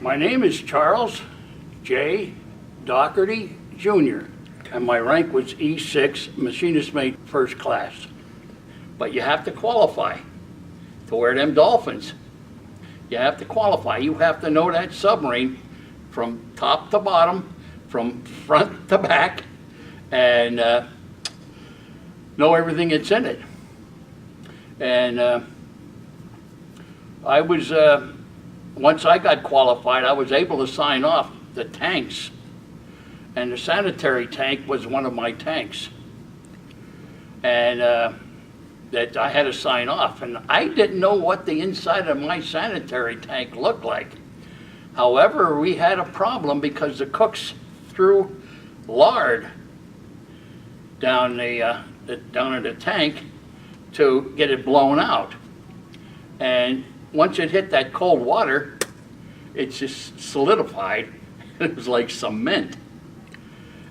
My name is Charles J. Dougherty, Jr., and my rank was E6, machinist mate first class. But you have to qualify to wear them dolphins. You have to qualify. You have to know that submarine from top to bottom, from front to back, and know everything that's in it. And I was, once I got qualified, I was able to sign off the tanks. And the sanitary tank was one of my tanks. And that I had to sign off. And I didn't know what the inside of my sanitary tank looked like. However, we had a problem because the cooks threw lard down in the tank to get it blown out. And once it hit that cold water, it just solidified. It was like cement.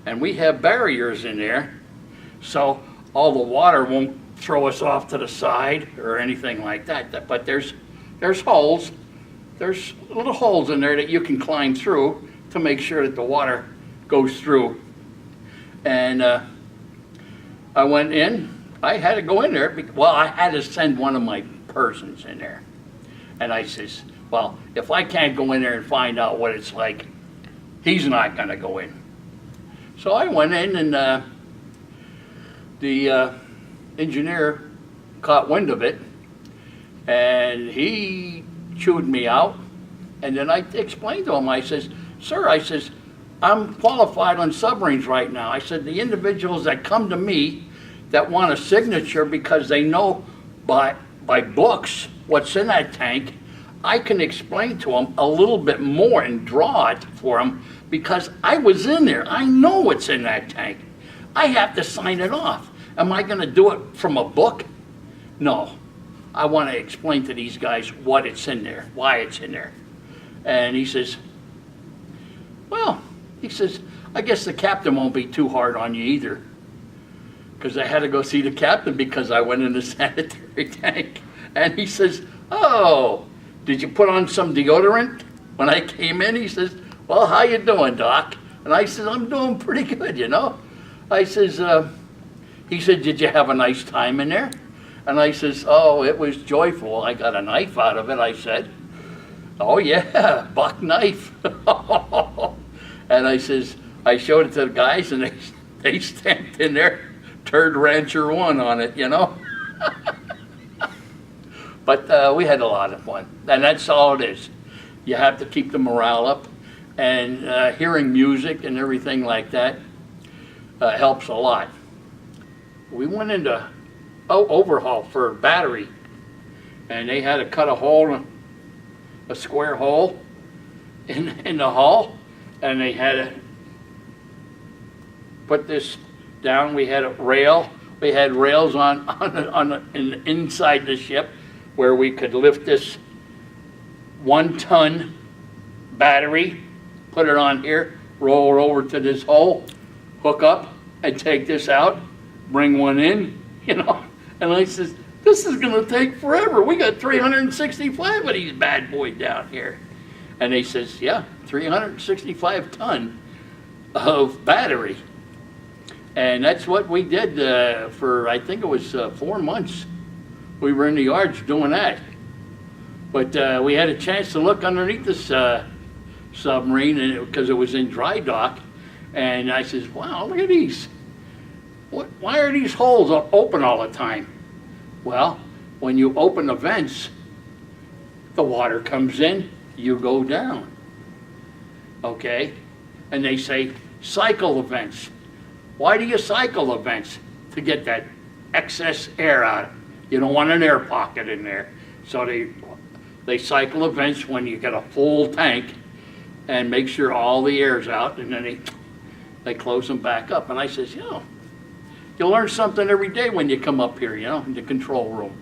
And we have barriers in there, so all the water won't throw us off to the side or anything like that. But there's holes. There's little holes in there that you can climb through to make sure that the water goes through. And I went in. I had to go in there. Well, I had to send one of my persons in there. And I says, well, if I can't go in there and find out what it's like, he's not going to go in. So I went in, and the engineer caught wind of it, and he chewed me out. And then I explained to him, I says, sir, I says, I'm qualified on submarines right now. I said, the individuals that come to me that want a signature because they know by books what's in that tank, I can explain to them a little bit more and draw it for them because I was in there. I know what's in that tank. I have to sign it off. Am I going to do it from a book? No. I want to explain to these guys what it's in there, why it's in there. And he says, well, he says, I guess the captain won't be too hard on you either. Because I had to go see the captain because I went in the sanitary tank. And he says, oh, did you put on some deodorant? When I came in, he says, well, how you doing, Doc? And I said, I'm doing pretty good, you know. I says, he said, did you have a nice time in there? And I says, oh, it was joyful. I got a knife out of it, I said. Oh, yeah, buck knife. And I says, I showed it to the guys, and they stamped in there, Turd Rancher 1 on it, you know. But we had a lot of fun, and that's all it is. You have to keep the morale up, and hearing music and everything like that helps a lot. We went into overhaul for a battery, and they had to cut a square hole in the hull, and they had to put this down. We had a rail. We had rails inside the ship where we could lift this 1-ton battery, put it on here, roll it over to this hole, hook up, and take this out, bring one in, you know. And I says, this is going to take forever. We got 365 of these bad boys down here. And they says, yeah, 365 ton of battery. And that's what we did for, I think it was 4 months. We were in the yards doing that. But we had a chance to look underneath this submarine because it was in dry dock. And I says, wow, look at these. Why are these holes open all the time? Well, when you open the vents, the water comes in, you go down. Okay? And they say, cycle the vents. Why do you cycle the vents? To get that excess air out. You don't want an air pocket in there. So they cycle the vents when you get a full tank and make sure all the air's out, and then they close them back up. And I says, you know, you learn something every day when you come up here, you know, in the control room.